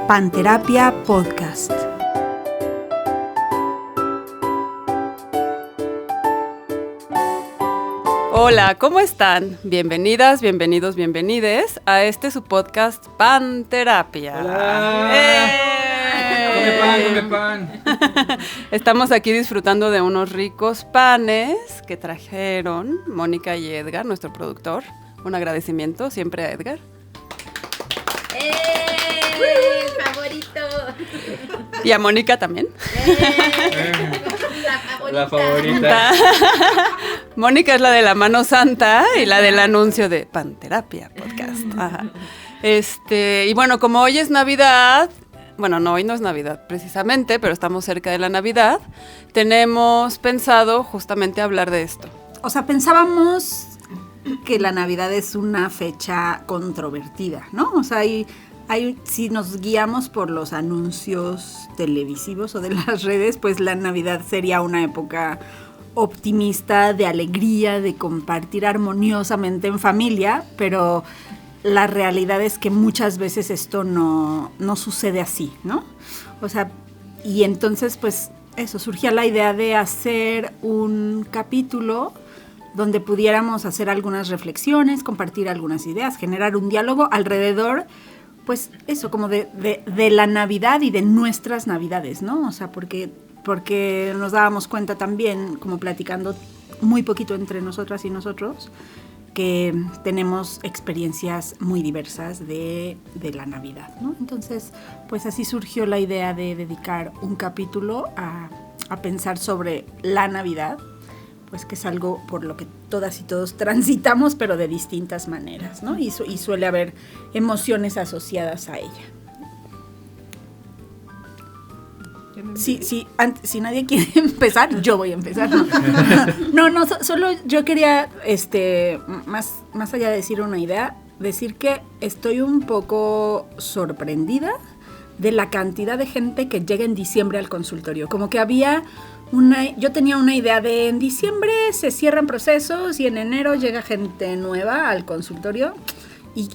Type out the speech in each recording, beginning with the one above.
Panterapia Podcast. Hola, ¿cómo están? Bienvenidas, bienvenidos, bienvenides a su podcast Panterapia. ¡Hola! Come pan. Estamos aquí disfrutando de unos ricos panes que trajeron Mónica y Edgar, nuestro productor. Un agradecimiento siempre a Edgar. ¡Favorito! Y a Mónica también. La favorita. Mónica es la de la mano santa y la del anuncio de Panterapia Podcast. Ajá. Y bueno, como hoy es Navidad, bueno, no, hoy no es Navidad precisamente, pero estamos cerca de la Navidad, tenemos pensado justamente hablar de esto. O sea, pensábamos que la Navidad es una fecha controvertida, ¿no? O sea, si nos guiamos por los anuncios televisivos o de las redes, pues la Navidad sería una época optimista, de alegría, de compartir armoniosamente en familia, pero la realidad es que muchas veces esto no sucede así, ¿no? O sea, y entonces pues eso, surgía la idea de hacer un capítulo donde pudiéramos hacer algunas reflexiones, compartir algunas ideas, generar un diálogo alrededor, pues eso, como de la Navidad y de nuestras Navidades, ¿no? O sea, porque nos dábamos cuenta también, como platicando muy poquito entre nosotras y nosotros, que tenemos experiencias muy diversas de la Navidad, ¿no? Entonces, pues así surgió la idea de dedicar un capítulo a pensar sobre la Navidad, pues que es algo por lo que todas y todos transitamos, pero de distintas maneras, ¿no? Y suele haber emociones asociadas a ella. Si nadie quiere empezar, yo voy a empezar. No, solo yo quería, más allá de decir una idea, decir que estoy un poco sorprendida de la cantidad de gente que llega en diciembre al consultorio. Como que yo tenía una idea de en diciembre se cierran procesos y en enero llega gente nueva al consultorio.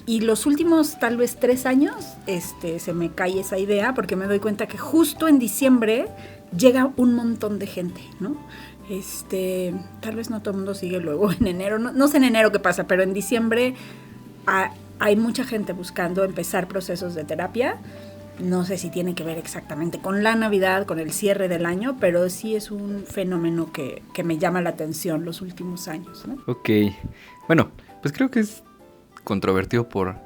Y los últimos tal vez 3 años se me cae esa idea porque me doy cuenta que justo en diciembre llega un montón de gente, ¿no? Tal vez no todo el mundo sigue luego en enero, no sé en enero qué pasa, pero en diciembre hay mucha gente buscando empezar procesos de terapia. No sé si tiene que ver exactamente con la Navidad, con el cierre del año, pero sí es un fenómeno que me llama la atención los últimos años, ¿no? Ok. Bueno, pues creo que es controvertido por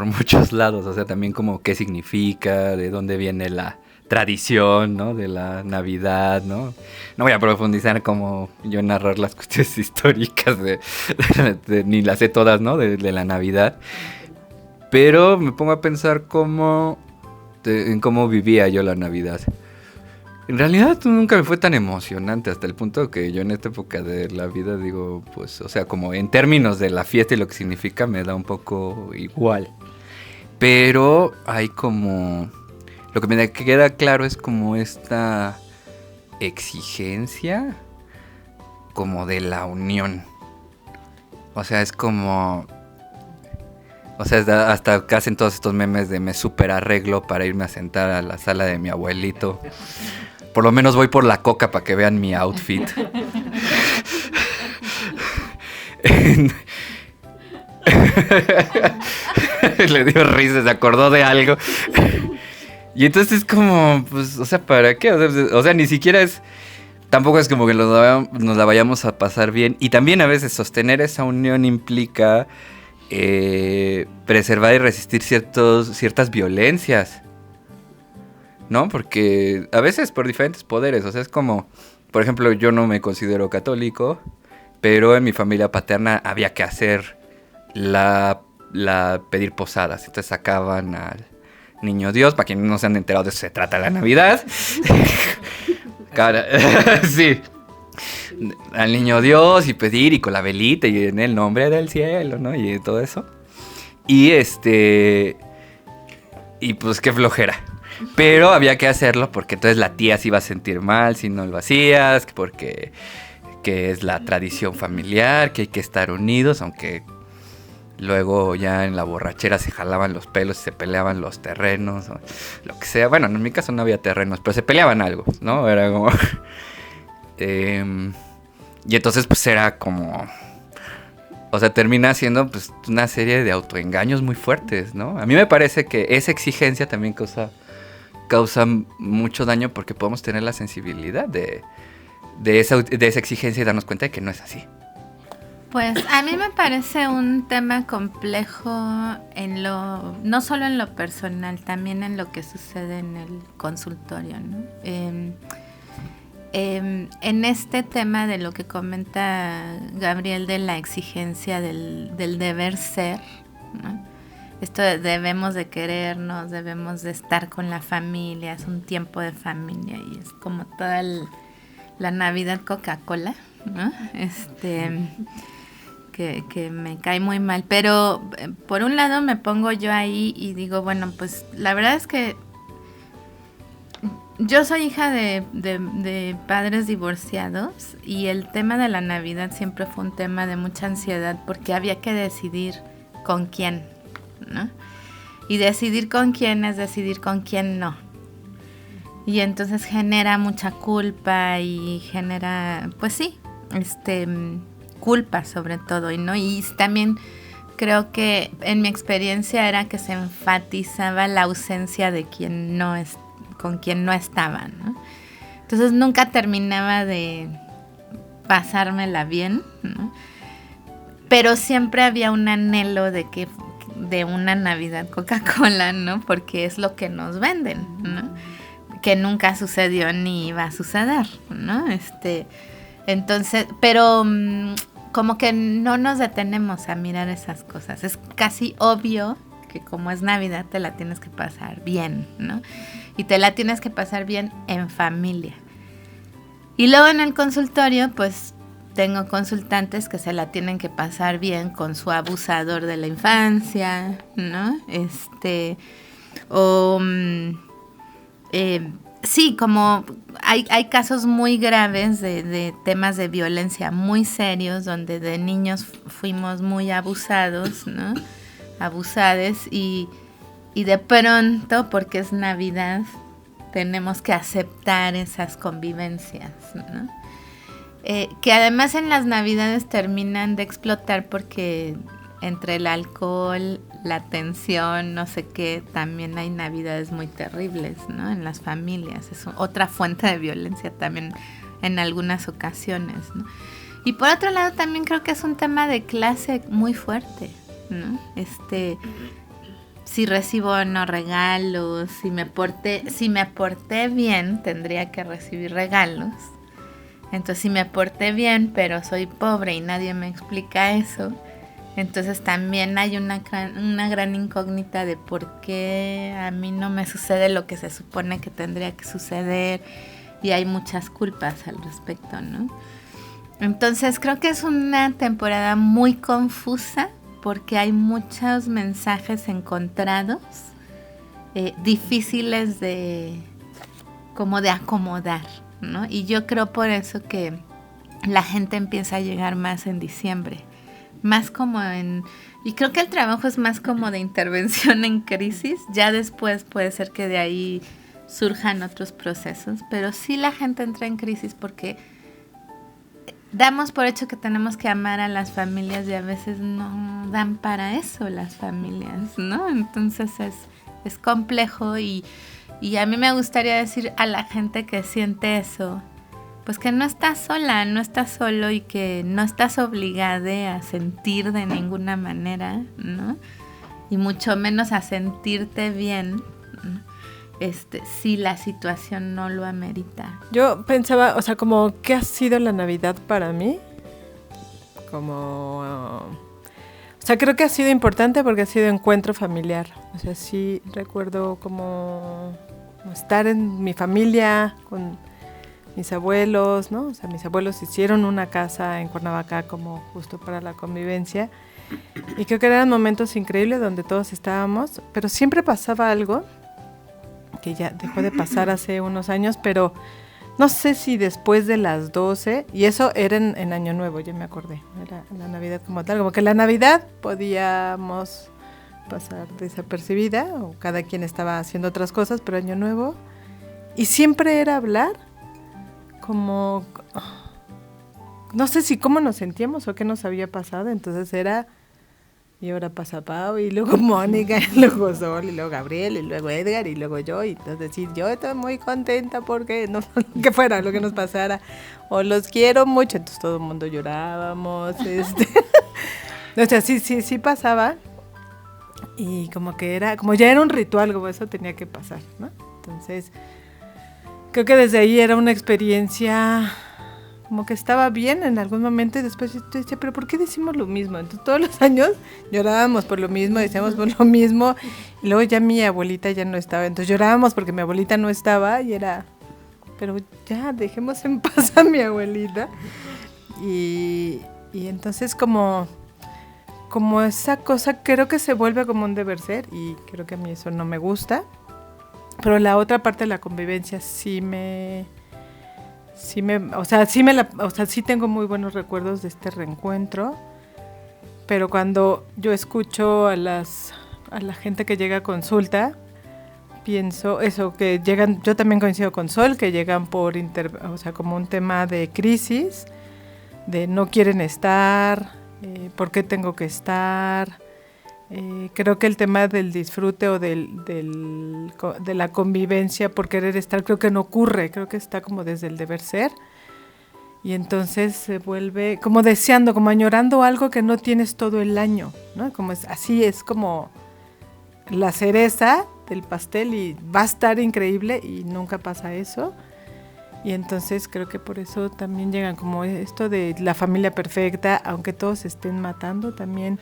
muchos lados, o sea, también como qué significa, de dónde viene la tradición, ¿no? De la Navidad, ¿no? No voy a profundizar como yo narrar las cuestiones históricas ni las sé todas, ¿no? De la Navidad, pero me pongo a pensar en cómo vivía yo la Navidad. En realidad nunca me fue tan emocionante, hasta el punto que yo en esta época de la vida digo, pues, o sea, como en términos de la fiesta y lo que significa me da un poco igual. Pero hay como, lo que me queda claro es como esta exigencia como de la unión. O sea, es como, o sea, hasta que hacen todos estos memes de me super arreglo para irme a sentar a la sala de mi abuelito. Por lo menos voy por la coca para que vean mi outfit. Le dio risa, se acordó de algo. Y entonces es como, pues, o sea, ¿para qué? O sea, ni siquiera tampoco es como que nos la vayamos a pasar bien. Y también a veces sostener esa unión implica preservar y resistir ciertas violencias, ¿no? Porque a veces por diferentes poderes, o sea, es como, por ejemplo, yo no me considero católico, pero en mi familia paterna había que hacer pedir posadas, entonces sacaban al niño Dios, para quienes no se han enterado de eso se trata la Navidad. Sí, al niño Dios y pedir y con la velita y en el nombre del cielo, ¿no? Y todo eso. Y pues qué flojera. Pero había que hacerlo porque entonces la tía se iba a sentir mal si no lo hacías, porque es la tradición familiar, que hay que estar unidos, aunque Luego ya en la borrachera se jalaban los pelos y se peleaban los terrenos, o lo que sea. Bueno, en mi caso no había terrenos, pero se peleaban algo, ¿no? Era como... y entonces pues era como... O sea, termina siendo pues una serie de autoengaños muy fuertes, ¿no? A mí me parece que esa exigencia también causa mucho daño porque podemos tener la sensibilidad de esa exigencia y darnos cuenta de que no es así. Pues a mí me parece un tema complejo no solo en lo personal, también en lo que sucede en el consultorio, ¿no? En este tema de lo que comenta Gabriel de la exigencia del deber ser, ¿no? Esto de debemos de querernos, debemos de estar con la familia, es un tiempo de familia y es como toda la Navidad Coca-Cola, ¿no? Que me cae muy mal, pero por un lado me pongo yo ahí y digo, bueno, pues la verdad es que yo soy hija de padres divorciados y el tema de la Navidad siempre fue un tema de mucha ansiedad porque había que decidir con quién, ¿no? Y decidir con quién es decidir con quién no. Y entonces genera mucha culpa y genera, pues sí, culpa sobre todo, ¿no? Y también creo que en mi experiencia era que se enfatizaba la ausencia de quien con quien no estaba, ¿no? Entonces nunca terminaba de pasármela bien, ¿no? Pero siempre había un anhelo de una Navidad Coca-Cola, ¿no? Porque es lo que nos venden, ¿no? Que nunca sucedió ni iba a suceder, ¿no? Entonces, pero como que no nos detenemos a mirar esas cosas. Es casi obvio que como es Navidad te la tienes que pasar bien, ¿no? Y te la tienes que pasar bien en familia. Y luego en el consultorio, pues tengo consultantes que se la tienen que pasar bien con su abusador de la infancia, ¿no? Sí, como hay casos muy graves de temas de violencia muy serios donde de niños fuimos muy abusados, ¿no? Abusades y de pronto, porque es Navidad, tenemos que aceptar esas convivencias, ¿no? Que además en las Navidades terminan de explotar porque entre el alcohol, la tensión, no sé qué, también hay Navidades muy terribles, ¿no? En las familias. Es otra fuente de violencia también en algunas ocasiones, ¿no? Y por otro lado también creo que es un tema de clase muy fuerte, ¿no? Si recibo o no regalos, si me porté bien, tendría que recibir regalos. Entonces, si me porté bien, pero soy pobre y nadie me explica eso, entonces también hay una gran incógnita de por qué a mí no me sucede lo que se supone que tendría que suceder y hay muchas culpas al respecto, ¿no? Entonces, creo que es una temporada muy confusa porque hay muchos mensajes encontrados, difíciles de acomodar, ¿no? Y yo creo por eso que la gente empieza a llegar más en diciembre, más como y creo que el trabajo es más como de intervención en crisis, ya después puede ser que de ahí surjan otros procesos, pero sí la gente entra en crisis porque damos por hecho que tenemos que amar a las familias y a veces no dan para eso las familias, ¿no? Entonces es complejo y a mí me gustaría decir a la gente que siente eso, pues que no estás sola, no estás solo y que no estás obligada a sentir de ninguna manera, ¿no? Y mucho menos a sentirte bien, ¿no? Si la situación no lo amerita. Yo pensaba, o sea, como, ¿qué ha sido la Navidad para mí? O sea, creo que ha sido importante porque ha sido encuentro familiar. O sea, sí recuerdo como estar en mi familia con mis abuelos, ¿no? O sea, mis abuelos hicieron una casa en Cuernavaca como justo para la convivencia. Y creo que eran momentos increíbles donde todos estábamos, pero siempre pasaba algo que ya dejó de pasar hace unos años, pero no sé si después de las 12, y eso era en Año Nuevo, ya me acordé, era la Navidad como tal, como que la Navidad podíamos pasar desapercibida, o cada quien estaba haciendo otras cosas, pero Año Nuevo, y siempre era hablar, como, no sé si cómo nos sentíamos o qué nos había pasado, entonces era, y ahora pasa Pau, y luego Mónica, y luego Sol, y luego Gabriel, y luego Edgar, y luego yo, y entonces sí, yo estoy muy contenta porque no, que fuera lo que nos pasara, o los quiero mucho, entonces todo el mundo llorábamos, o sea, sí pasaba, y como que era, como ya era un ritual, como eso tenía que pasar, ¿no? Entonces, creo que desde ahí era una experiencia como que estaba bien en algún momento, y después yo decía, pero ¿por qué decimos lo mismo? Entonces todos los años llorábamos por lo mismo, decíamos por lo mismo, y luego ya mi abuelita ya no estaba, entonces llorábamos porque mi abuelita no estaba, y era, pero ya, dejemos en paz a mi abuelita, y entonces como esa cosa creo que se vuelve como un deber ser, y creo que a mí eso no me gusta, pero la otra parte de la convivencia sí tengo muy buenos recuerdos de este reencuentro, pero cuando yo escucho a la gente que llega a consulta, pienso eso, que llegan, yo también coincido con Sol, que llegan por como un tema de crisis, de no quieren estar, ¿por qué tengo que estar? Creo que el tema del disfrute o de la convivencia por querer estar, creo que no ocurre, creo que está como desde el deber ser, y entonces se vuelve como deseando, como añorando algo que no tienes todo el año, ¿no? Como así es como la cereza del pastel y va a estar increíble y nunca pasa eso. Y entonces creo que por eso también llegan como esto de la familia perfecta, aunque todos se estén matando, también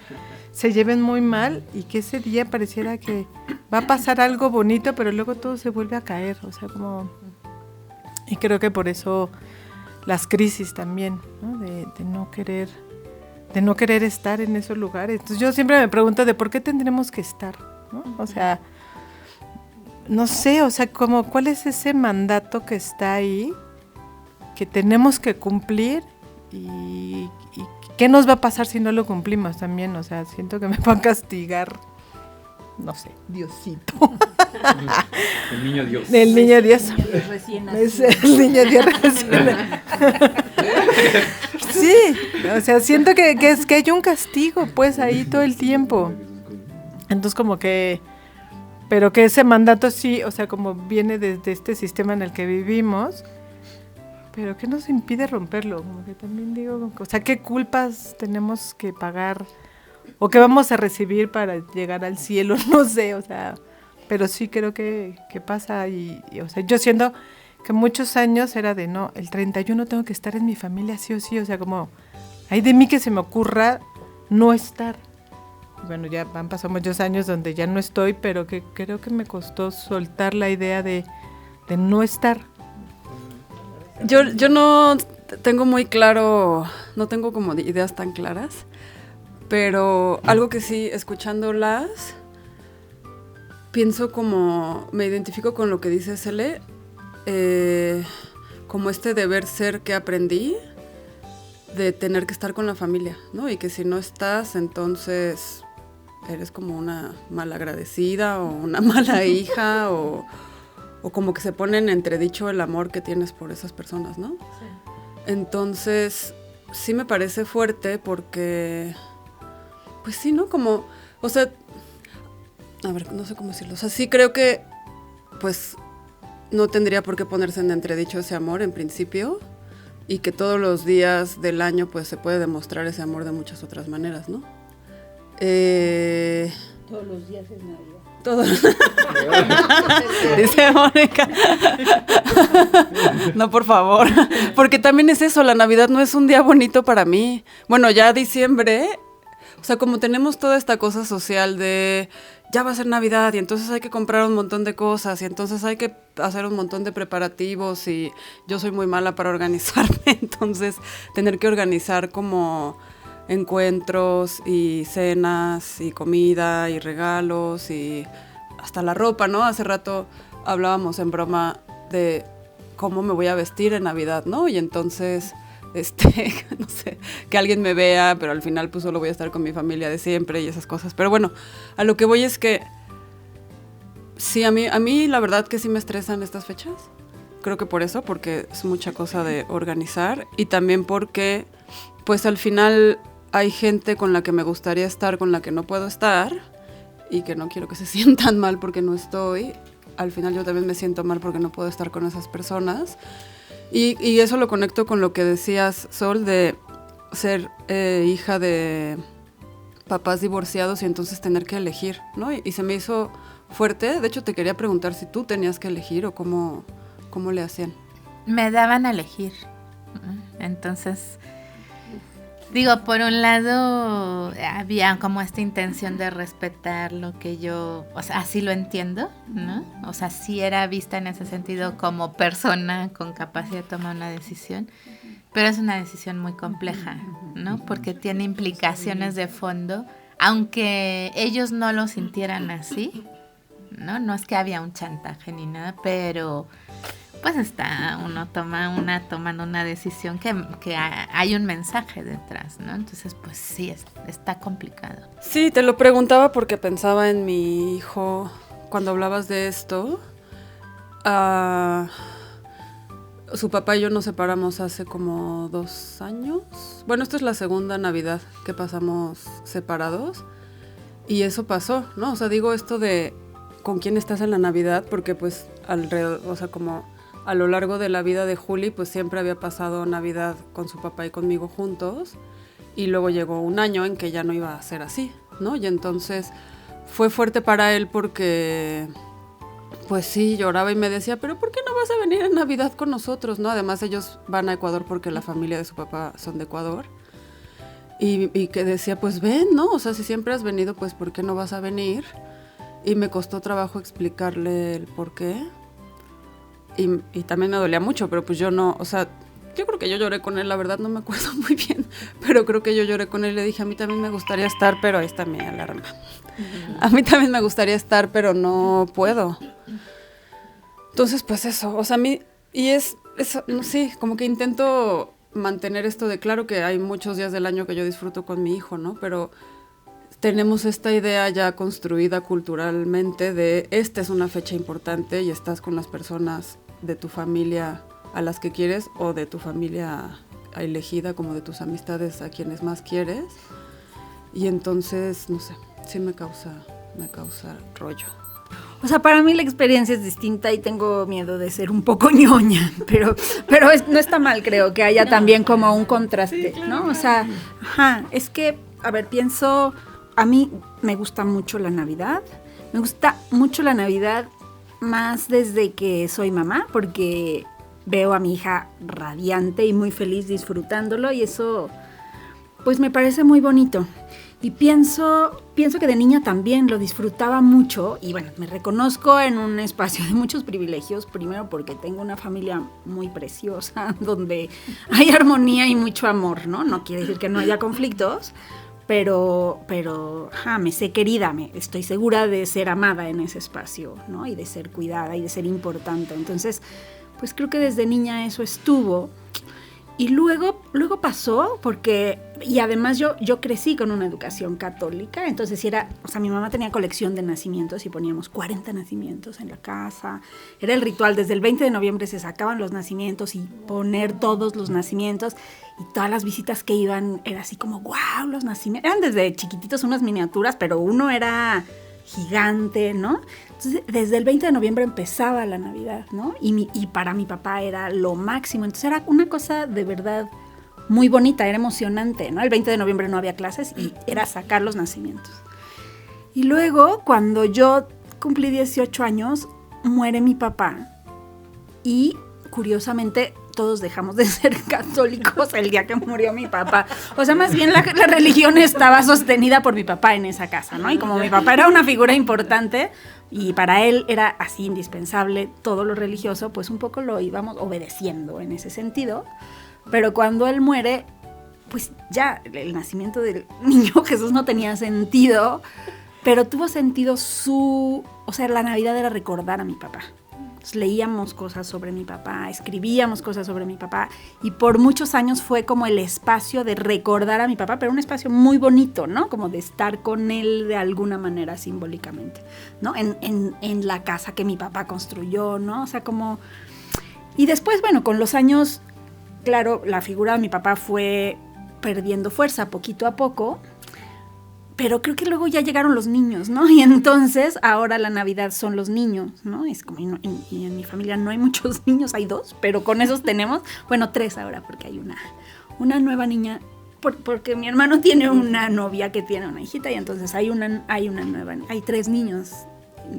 se lleven muy mal, y que ese día pareciera que va a pasar algo bonito, pero luego todo se vuelve a caer, o sea, como... Y creo que por eso las crisis también, ¿no? De no querer estar en esos lugares. Entonces yo siempre me pregunto de por qué tendremos que estar, ¿no? O sea... No sé, o sea, como cuál es ese mandato que está ahí, que tenemos que cumplir, y qué nos va a pasar si no lo cumplimos también. O sea, siento que me va a castigar, no sé, Diosito. El niño Dios. El niño Dios. Es El niño Dios recién. Sí, o sea, siento que hay un castigo, pues, ahí todo el tiempo. Entonces, como que... Pero que ese mandato sí, o sea, como viene desde este sistema en el que vivimos, pero ¿qué nos impide romperlo? Como que también digo, o sea, ¿qué culpas tenemos que pagar o qué vamos a recibir para llegar al cielo? No sé, o sea, pero sí creo que pasa, y o sea, yo siento que muchos años era de no, el 31 tengo que estar en mi familia sí o sí, o sea, como hay de mí que se me ocurra no estar. Bueno, ya han pasado muchos años donde ya no estoy, pero que creo que me costó soltar la idea de no estar. Yo no tengo muy claro, no tengo como ideas tan claras, pero algo que sí, escuchándolas, pienso como, me identifico con lo que dice Cele, como este deber ser que aprendí de tener que estar con la familia, ¿no? Y que si no estás, entonces eres como una malagradecida o una mala hija o como que se pone en entredicho el amor que tienes por esas personas, ¿no? Sí. Entonces, sí me parece fuerte porque, pues sí, ¿no? Como, o sea, a ver, no sé cómo decirlo. O sea, sí creo que, pues, no tendría por qué ponerse en entredicho ese amor en principio, y que todos los días del año, pues, se puede demostrar ese amor de muchas otras maneras, ¿no? Todos los días es Navidad. Todos. Dice Mónica. No, por favor. Porque también es eso, la Navidad no es un día bonito para mí. Bueno, ya diciembre, o sea, como tenemos toda esta cosa social de ya va a ser Navidad y entonces hay que comprar un montón de cosas y entonces hay que hacer un montón de preparativos, y yo soy muy mala para organizarme, entonces tener que organizar como encuentros y cenas y comida y regalos y hasta la ropa, ¿no? Hace rato hablábamos en broma de cómo me voy a vestir en Navidad, ¿no? Y entonces, no sé, que alguien me vea, pero al final pues solo voy a estar con mi familia de siempre y esas cosas. Pero bueno, a lo que voy es que sí, a mí la verdad que sí me estresan estas fechas. Creo que por eso, porque es mucha cosa de organizar y también porque pues al final hay gente con la que me gustaría estar, con la que no puedo estar y que no quiero que se sientan mal porque no estoy. Al final yo también me siento mal porque no puedo estar con esas personas. Y eso lo conecto con lo que decías, Sol, de ser hija de papás divorciados y entonces tener que elegir, ¿no? Y se me hizo fuerte. De hecho, te quería preguntar si tú tenías que elegir o cómo le hacían. Me daban a elegir. Entonces, digo, por un lado había como esta intención de respetar lo que yo, o sea, así lo entiendo, ¿no? O sea, sí era vista en ese sentido como persona con capacidad de tomar una decisión, pero es una decisión muy compleja, ¿no? Porque tiene implicaciones de fondo, aunque ellos no lo sintieran así, ¿no? No es que había un chantaje ni nada, pero pues está uno tomando una decisión que hay un mensaje detrás, ¿no? Entonces, pues sí, está complicado. Sí, te lo preguntaba porque pensaba en mi hijo cuando hablabas de esto. Su papá y yo nos separamos hace como 2 años. Bueno, esta es la segunda Navidad que pasamos separados y eso pasó, ¿no? O sea, digo esto de con quién estás en la Navidad porque pues alrededor, o sea, como a lo largo de la vida de Juli, pues siempre había pasado Navidad con su papá y conmigo juntos, y luego llegó un año en que ya no iba a ser así, ¿no? Y entonces fue fuerte para él porque, pues sí, lloraba y me decía, pero ¿por qué no vas a venir en Navidad con nosotros, no? Además ellos van a Ecuador porque la familia de su papá son de Ecuador, y que decía, pues ven, ¿no? O sea, si siempre has venido, pues ¿por qué no vas a venir? Y me costó trabajo explicarle el por qué. Y también me dolía mucho, pero pues yo no, o sea, yo creo que yo lloré con él, la verdad no me acuerdo muy bien, pero creo que yo lloré con él y le dije, a mí también me gustaría estar, pero ahí está mi alarma. A mí también me gustaría estar, pero no puedo. Entonces, pues eso, o sea, a mí, y eso, no sé, como que intento mantener esto de claro que hay muchos días del año que yo disfruto con mi hijo, ¿no? Pero tenemos esta idea ya construida culturalmente de esta es una fecha importante y estás con las personas de tu familia a las que quieres o de tu familia elegida como de tus amistades a quienes más quieres, y entonces, no sé, sí me causa rollo. O sea, para mí la experiencia es distinta y tengo miedo de ser un poco ñoña, pero no está mal, creo que haya también como un contraste, ¿no? O sea, es que, a ver, pienso, a mí me gusta mucho la Navidad, más desde que soy mamá, porque veo a mi hija radiante y muy feliz disfrutándolo y eso pues me parece muy bonito. Y pienso que de niña también lo disfrutaba mucho y bueno, me reconozco en un espacio de muchos privilegios, primero porque tengo una familia muy preciosa, donde hay armonía y mucho amor, ¿no? No quiere decir que no haya conflictos, pero me sé querida, estoy segura de ser amada en ese espacio, ¿no? Y de ser cuidada y de ser importante. Entonces, pues creo que desde niña eso estuvo. Y luego pasó porque, y además yo crecí con una educación católica, entonces mi mamá tenía colección de nacimientos y poníamos 40 nacimientos en la casa. Era el ritual, desde el 20 de noviembre se sacaban los nacimientos y poner todos los nacimientos, y todas las visitas que iban era así como, wow, los nacimientos. Eran desde chiquititos unas miniaturas, pero uno era gigante, ¿no? Entonces, desde el 20 de noviembre empezaba la Navidad, ¿no? Y para mi papá era lo máximo. Entonces era una cosa de verdad muy bonita, era emocionante, ¿no? El 20 de noviembre no había clases y era sacar los nacimientos. Y luego, cuando yo cumplí 18 años, muere mi papá. Y, curiosamente, todos dejamos de ser católicos el día que murió mi papá. O sea, más bien la religión estaba sostenida por mi papá en esa casa, ¿no? Y como mi papá era una figura importante y para él era así indispensable todo lo religioso, pues un poco lo íbamos obedeciendo en ese sentido. Pero cuando él muere, pues ya el nacimiento del niño Jesús no tenía sentido, pero tuvo sentido o sea, la Navidad era recordar a mi papá. Entonces, leíamos cosas sobre mi papá, escribíamos cosas sobre mi papá, y por muchos años fue como el espacio de recordar a mi papá, pero un espacio muy bonito, ¿no? Como de estar con él de alguna manera simbólicamente, ¿no? En la casa que mi papá construyó, ¿no? O sea, como... Y después, bueno, con los años, claro, la figura de mi papá fue perdiendo fuerza poquito a poco, pero creo que luego ya llegaron los niños, ¿no? Y entonces ahora la Navidad son los niños, ¿no? Es como, y en mi familia no hay muchos niños, hay 2, pero con esos tenemos, bueno, 3 ahora, porque hay una nueva niña, porque mi hermano tiene una novia que tiene una hijita, y entonces hay una nueva, hay 3 niños,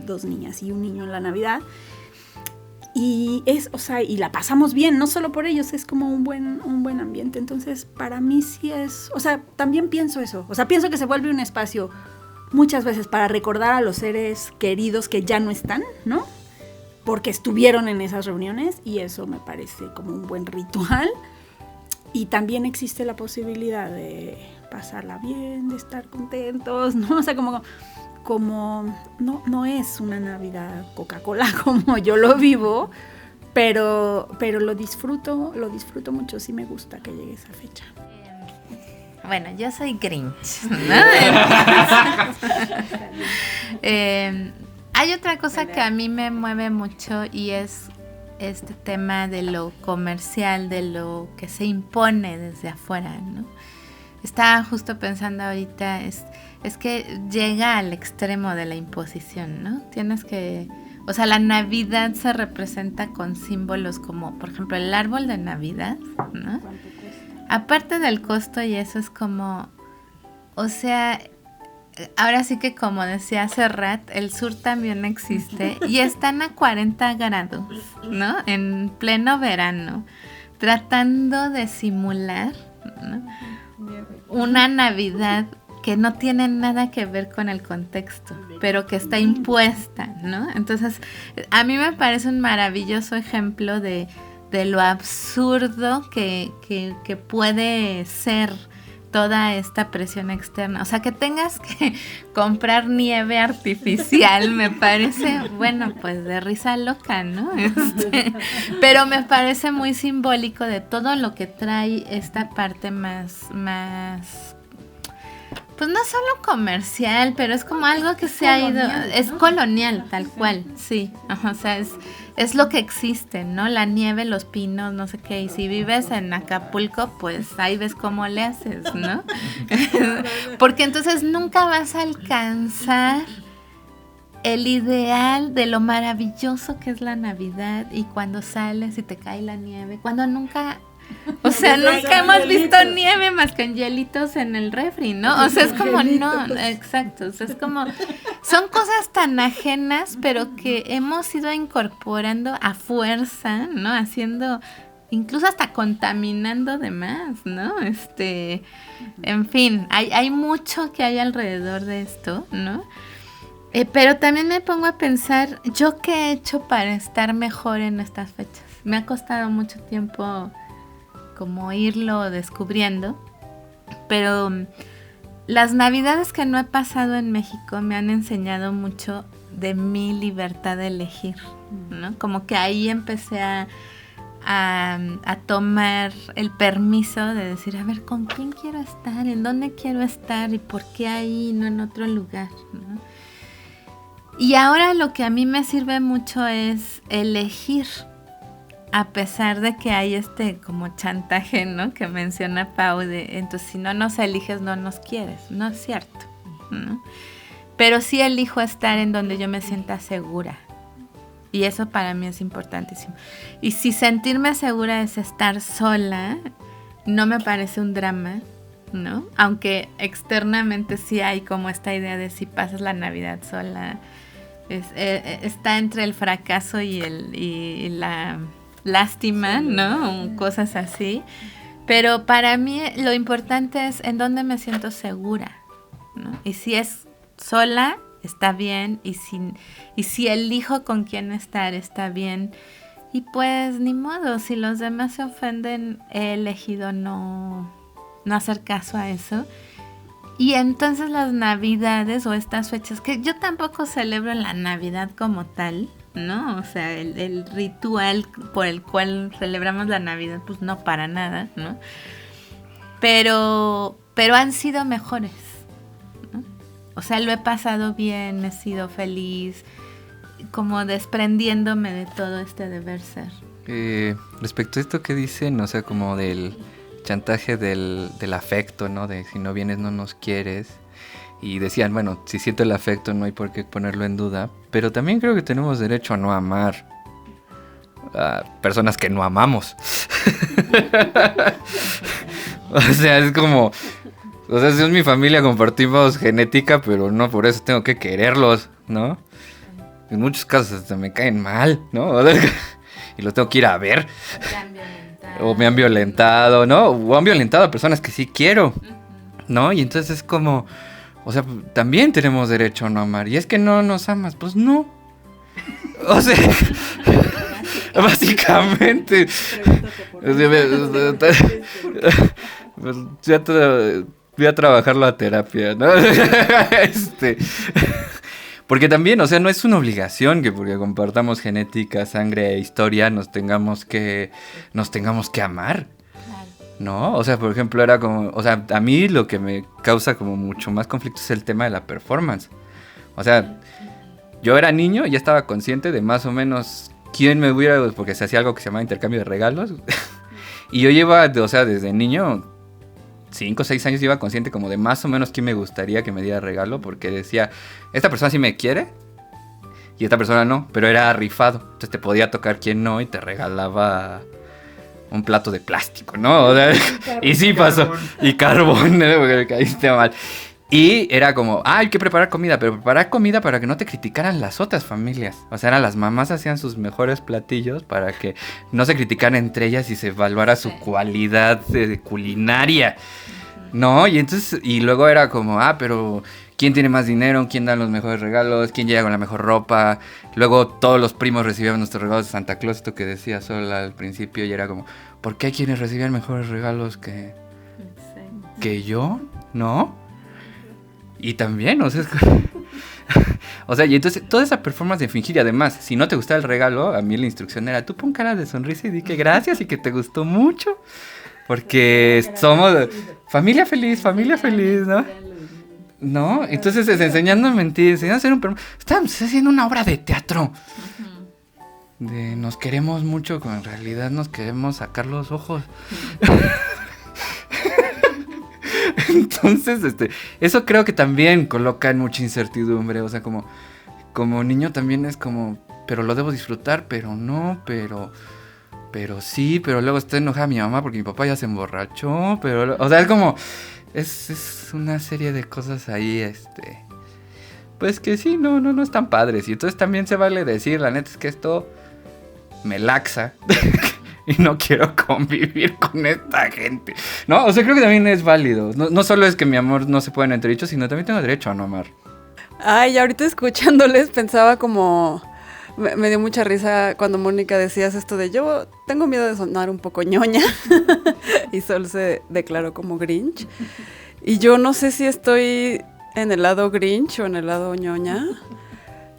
2 niñas y un niño en la Navidad. Y o sea, y la pasamos bien, no solo por ellos, es como un buen ambiente. Entonces, para mí sí es, o sea, también pienso eso. O sea, pienso que se vuelve un espacio muchas veces para recordar a los seres queridos que ya no están, ¿no? Porque estuvieron en esas reuniones, y eso me parece como un buen ritual. Y también existe la posibilidad de pasarla bien, de estar contentos, ¿no? O sea, como no es una Navidad Coca-Cola como yo lo vivo, pero lo disfruto mucho, sí me gusta que llegue esa fecha. Bueno, yo soy Grinch, ¿no? Hay otra cosa que a mí me mueve mucho, y es este tema de lo comercial, de lo que se impone desde afuera, ¿no? Estaba justo pensando ahorita, es que llega al extremo de la imposición, ¿no? Tienes que... O sea, la Navidad se representa con símbolos como, por ejemplo, el árbol de Navidad, ¿no? Aparte del costo, y eso es como... O sea, ahora sí que, como decía Serrat, el sur también existe, y están a 40 grados, ¿no? En pleno verano, tratando de simular, ¿no? Una Navidad que no tiene nada que ver con el contexto, pero que está impuesta, ¿no? Entonces, a mí me parece un maravilloso ejemplo de lo absurdo que puede ser toda esta presión externa. O sea, que tengas que comprar nieve artificial, me parece, bueno, pues de risa loca, ¿no? Pero me parece muy simbólico de todo lo que trae esta parte más pues no solo comercial, pero es como algo que se ha ido, es colonial, tal cual, sí, ajá, o sea, es lo que existe, ¿no? La nieve, los pinos, no sé qué, y si vives en Acapulco, pues ahí ves cómo le haces, ¿no? Porque entonces nunca vas a alcanzar el ideal de lo maravilloso que es la Navidad, y cuando sales y te cae la nieve, cuando nunca... O sea, nunca hemos visto nieve más que en hielitos en el refri, ¿no? O sea, es como, no, exacto, o sea, es como, son cosas tan ajenas, pero que hemos ido incorporando a fuerza, ¿no? Haciendo, incluso hasta contaminando de más, ¿no? En fin, hay mucho que hay alrededor de esto, ¿no? Pero también me pongo a pensar, ¿yo qué he hecho para estar mejor en estas fechas? Me ha costado mucho tiempo como irlo descubriendo, pero las Navidades que no he pasado en México me han enseñado mucho de mi libertad de elegir, ¿no? Como que ahí empecé a tomar el permiso de decir, a ver, ¿con quién quiero estar? ¿En dónde quiero estar? ¿Y por qué ahí y no en otro lugar? ¿No? Y ahora lo que a mí me sirve mucho es elegir, a pesar de que hay como chantaje, ¿no? Que menciona Pau, entonces si no nos eliges, no nos quieres. No es cierto, ¿no? Pero sí elijo estar en donde yo me sienta segura. Y eso para mí es importantísimo. Y si sentirme segura es estar sola, no me parece un drama, ¿no? Aunque externamente sí hay como esta idea de si pasas la Navidad sola, está entre el fracaso y la lástima, ¿no? Cosas así. Pero para mí lo importante es en dónde me siento segura, ¿no? Y si es sola, está bien. Y si elijo con quién estar, está bien. Y pues ni modo, si los demás se ofenden, he elegido no hacer caso a eso. Y entonces las Navidades o estas fechas, que yo tampoco celebro la Navidad como tal, ¿no? O sea, el ritual por el cual celebramos la Navidad, pues no para nada, ¿no? Pero han sido mejores, ¿no? O sea, lo he pasado bien, he sido feliz, como desprendiéndome de todo este deber ser. Respecto a esto que dicen, o sea, como del chantaje del afecto, ¿no? De si no vienes no nos quieres. Y decían, bueno, si siento el afecto no hay por qué ponerlo en duda. Pero también creo que tenemos derecho a no amar a personas que no amamos. O sea, es como... O sea, si es mi familia, compartimos genética, pero no por eso tengo que quererlos, ¿no? En muchos casos hasta me caen mal, ¿no? O sea, y los tengo que ir a ver. O me han violentado, ¿no? O han violentado a personas que sí quiero, ¿no? Y entonces es como... O sea, también tenemos derecho a no amar. Y es que no nos amas, pues no. O sea, básicamente. Pues ya voy a trabajarlo a terapia, ¿no? Porque también, o sea, no es una obligación que porque compartamos genética, sangre e historia nos tengamos que amar. ¿No? O sea, por ejemplo, era como... O sea, a mí lo que me causa como mucho más conflicto es el tema de la performance. O sea, yo era niño y ya estaba consciente de más o menos quién me hubiera... Porque se hacía algo que se llamaba intercambio de regalos. Y yo lleva, o sea, desde niño, 5 o 6 años, iba consciente como de más o menos quién me gustaría que me diera regalo. Porque decía, esta persona sí me quiere y esta persona no. Pero era rifado. Entonces te podía tocar quién no y te regalaba... un plato de plástico, ¿no? O sea, y sí pasó. Y carbón, ¿no? Porque me caíste mal. Y era como, hay que preparar comida, pero preparar comida para que no te criticaran las otras familias. O sea, las mamás hacían sus mejores platillos para que no se criticaran entre ellas y se evaluara su cualidad culinaria, ¿no? Y entonces, y luego era como, pero... ¿quién tiene más dinero? ¿Quién da los mejores regalos? ¿Quién llega con la mejor ropa? Luego todos los primos recibían nuestros regalos de Santa Claus, esto que decía Sol al principio, y era como, ¿por qué hay quienes recibían mejores regalos que yo? ¿No? Y también, o sea, o sea, y entonces toda esa performance de fingir, y además, si no te gustaba el regalo, a mí la instrucción era, tú pon cara de sonrisa y di que gracias y que te gustó mucho, porque somos familia feliz, ¿no? ¿No? Entonces enseñando a mentir, enseñando a hacer estamos haciendo una obra de teatro. De nos queremos mucho, cuando en realidad nos queremos sacar los ojos. Entonces, eso creo que también coloca en mucha incertidumbre. O sea, como niño también es como, pero lo debo disfrutar, pero no, pero sí, pero luego estoy enojada mi mamá porque mi papá ya se emborrachó, pero, o sea, es como... Es una serie de cosas ahí, pues que sí, no están padres. Y entonces también se vale decir, la neta es que esto me laxa y no quiero convivir con esta gente. No, o sea, creo que también es válido. No solo es que mi amor no se pueda entre dichos, sino también tengo derecho a no amar. Ay, ahorita escuchándoles pensaba como... Me dio mucha risa cuando Mónica decías esto de yo tengo miedo de sonar un poco ñoña y Sol se declaró como Grinch y yo no sé si estoy en el lado Grinch o en el lado ñoña.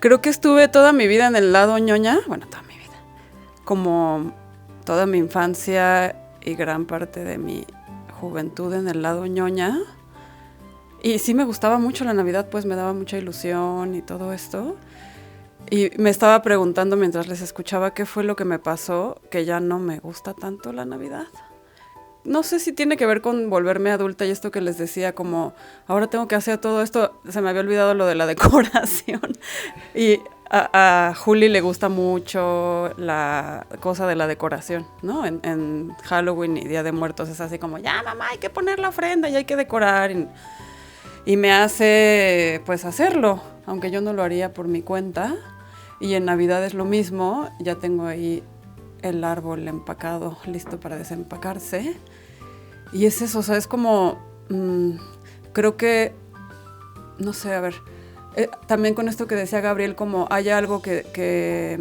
Creo que estuve toda mi vida en el lado ñoña, bueno, toda mi vida, como toda mi infancia y gran parte de mi juventud en el lado ñoña. Y sí me gustaba mucho la Navidad, pues me daba mucha ilusión y todo esto. Y me estaba preguntando mientras les escuchaba qué fue lo que me pasó, que ya no me gusta tanto la Navidad. No sé si tiene que ver con volverme adulta y esto que les decía, como ahora tengo que hacer todo esto, se me había olvidado lo de la decoración. Y a Juli le gusta mucho la cosa de la decoración, ¿no? En Halloween y Día de Muertos es así como, ya mamá, hay que poner la ofrenda y hay que decorar. Y me hace pues hacerlo, aunque yo no lo haría por mi cuenta. Y en Navidad es lo mismo, ya tengo ahí el árbol empacado, listo para desempacarse. Y es eso, o sea, es como, creo que, no sé, a ver, también con esto que decía Gabriel, como hay algo que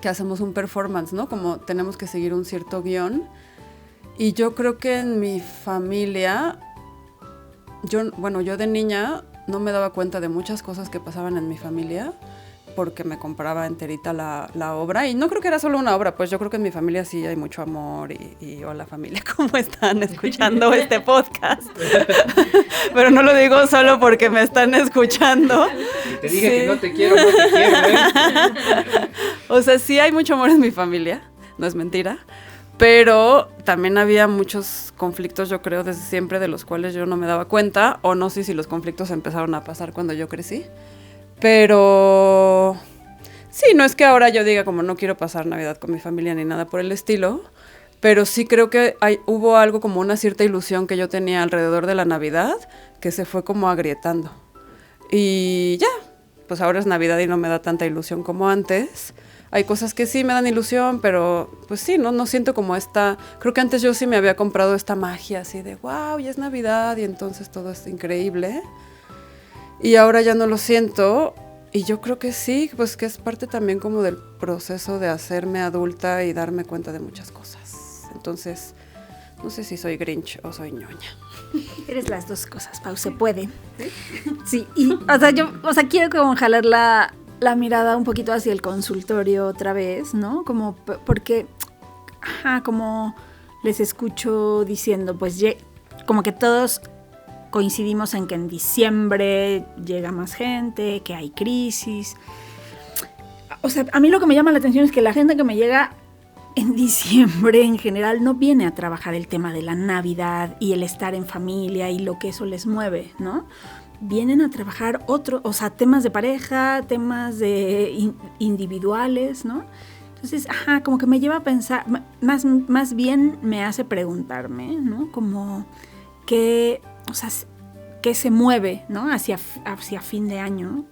hacemos un performance, ¿no? Como tenemos que seguir un cierto guión. Y yo creo que en mi familia... Yo de niña no me daba cuenta de muchas cosas que pasaban en mi familia, porque me compraba enterita la obra. Y no creo que era solo una obra, pues yo creo que en mi familia sí hay mucho amor. Y hola familia, ¿cómo están escuchando este podcast? Pero no lo digo solo porque me están escuchando. Si te dije que no te quiero, no te quiero, O sea, sí hay mucho amor en mi familia, no es mentira. Pero también había muchos conflictos, yo creo, desde siempre, de los cuales yo no me daba cuenta, o no sé si los conflictos empezaron a pasar cuando yo crecí. Pero sí, no es que ahora yo diga como no quiero pasar Navidad con mi familia ni nada por el estilo, pero sí creo que hubo algo como una cierta ilusión que yo tenía alrededor de la Navidad que se fue como agrietando. Y ya, pues ahora es Navidad y no me da tanta ilusión como antes. Hay cosas que sí me dan ilusión, pero pues sí, no siento como creo que antes yo sí me había comprado esta magia así de wow, ya es Navidad y entonces todo es increíble. Y ahora ya no lo siento y yo creo que sí, pues que es parte también como del proceso de hacerme adulta y darme cuenta de muchas cosas. Entonces, no sé si soy Grinch o soy ñoña. Eres las dos cosas, Pau, se puede. Sí, y o sea, quiero como jalar la mirada un poquito hacia el consultorio otra vez, ¿no? Como porque, como les escucho diciendo, pues como que todos coincidimos en que en diciembre llega más gente, que hay crisis. O sea, a mí lo que me llama la atención es que la gente que me llega en diciembre en general no viene a trabajar el tema de la Navidad y el estar en familia y lo que eso les mueve, ¿no? Vienen a trabajar temas de pareja, temas de individuales, ¿no? Entonces, como que me lleva a pensar, más bien me hace preguntarme, ¿no? Como qué se mueve, ¿no? Hacia fin de año,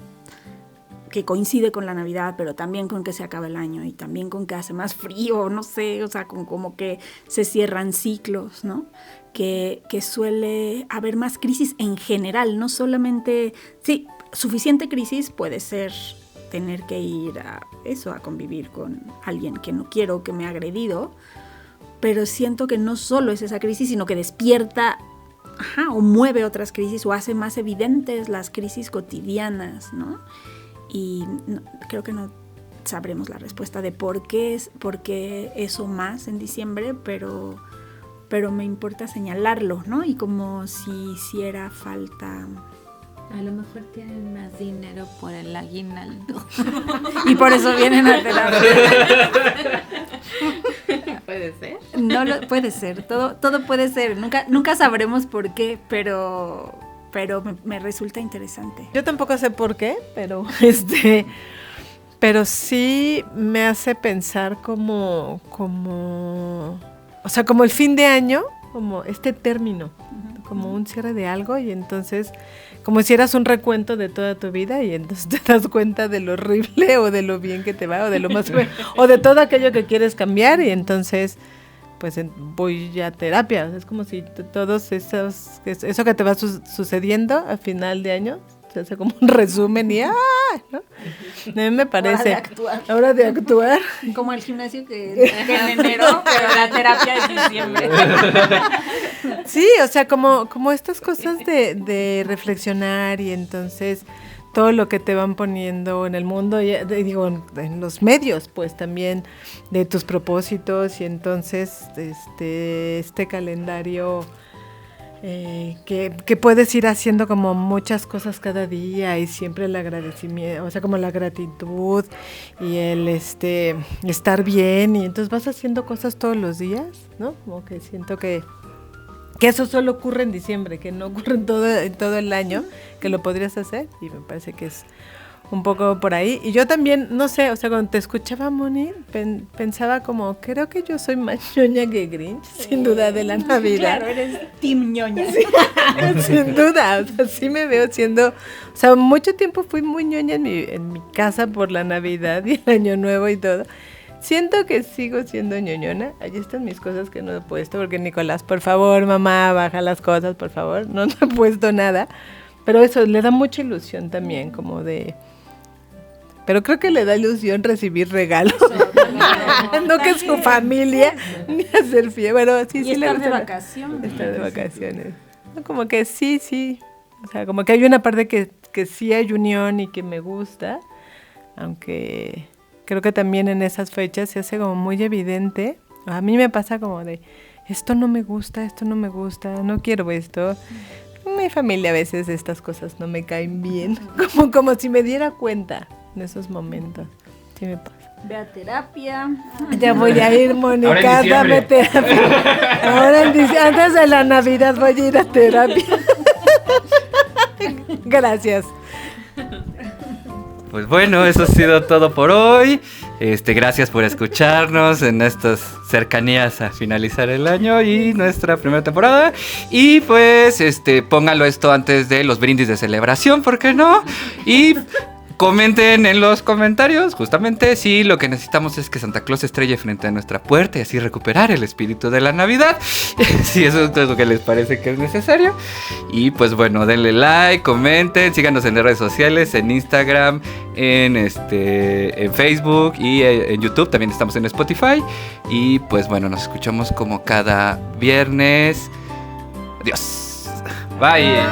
que coincide con la Navidad, pero también con que se acaba el año y también con que hace más frío, no sé, o sea, como que se cierran ciclos, ¿no? Que suele haber más crisis en general, no solamente, sí, suficiente crisis puede ser tener que ir a convivir con alguien que no quiero, que me ha agredido, pero siento que no solo es esa crisis, sino que despierta, o mueve otras crisis o hace más evidentes las crisis cotidianas, ¿no? Y creo que no sabremos la respuesta de por qué eso más en diciembre, pero me importa señalarlo, ¿no? Y como si hiciera falta. A lo mejor tienen más dinero por el aguinaldo. Y por eso vienen a terapia. ¿Puede ser? Puede ser, todo puede ser. Nunca sabremos por qué, pero me resulta interesante. Yo tampoco sé por qué, pero sí me hace pensar como el fin de año, como este término, como un cierre de algo, y entonces como si hicieras un recuento de toda tu vida y entonces te das cuenta de lo horrible o de lo bien que te va o de lo más o de todo aquello que quieres cambiar, y entonces pues voy a terapia. Es como si todos eso que te va sucediendo a final de año se hace como un resumen y ¿no? A mí me parece hora de actuar como el gimnasio que en enero, pero la terapia es diciembre. Sí, o sea, como estas cosas de reflexionar, y entonces todo lo que te van poniendo en el mundo, digo, en los medios, pues también de tus propósitos, y entonces este calendario que puedes ir haciendo como muchas cosas cada día, y siempre el agradecimiento, o sea, como la gratitud y el estar bien, y entonces vas haciendo cosas todos los días, ¿no? Como que siento que eso solo ocurre en diciembre, que no ocurre en todo el año, que lo podrías hacer, y me parece que es un poco por ahí. Y yo también, no sé, o sea, cuando te escuchaba, Moni, pensaba como, creo que yo soy más ñoña que Grinch, sin duda, de la Navidad. Claro, eres team ñoña. Sí, sin duda, o sea, sí me veo siendo, o sea, mucho tiempo fui muy ñoña en mi casa por la Navidad y el Año Nuevo y todo. Siento que sigo siendo ñoñona. Allí están mis cosas que no he puesto, porque Nicolás, por favor, mamá, baja las cosas, por favor. No he puesto nada. Pero eso le da mucha ilusión también, como de... Pero creo que le da ilusión recibir regalos. No que su familia, ni hacer fiesta. Bueno, sí, y le estar gusta de vacaciones. Estar de vacaciones. No, como que sí. O sea, como que hay una parte que sí hay unión y que me gusta. aunque creo que también en esas fechas se hace como muy evidente. A mí me pasa como de, esto no me gusta, no quiero esto. Mi familia a veces estas cosas no me caen bien, como si me diera cuenta en esos momentos. Sí me pasa. Ve a terapia. Ya voy a ir, Mónica, Ahora en dame terapia. Ahora antes de la Navidad voy a ir a terapia. Gracias. Pues bueno, eso ha sido todo por hoy. Gracias por escucharnos en estas cercanías a finalizar el año y nuestra primera temporada. Y pues, pónganlo esto antes de los brindis de celebración, ¿por qué no? Y comenten en los comentarios, justamente, si lo que necesitamos es que Santa Claus estrelle frente a nuestra puerta y así recuperar el espíritu de la Navidad. Si eso es lo que les parece que es necesario. Y pues bueno, denle like, comenten, síganos en las redes sociales, en Instagram, en Facebook y en YouTube. También estamos en Spotify. Y pues bueno, nos escuchamos como cada viernes. Adiós. Bye.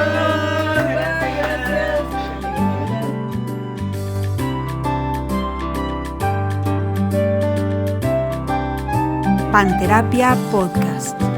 Panterapia Podcast.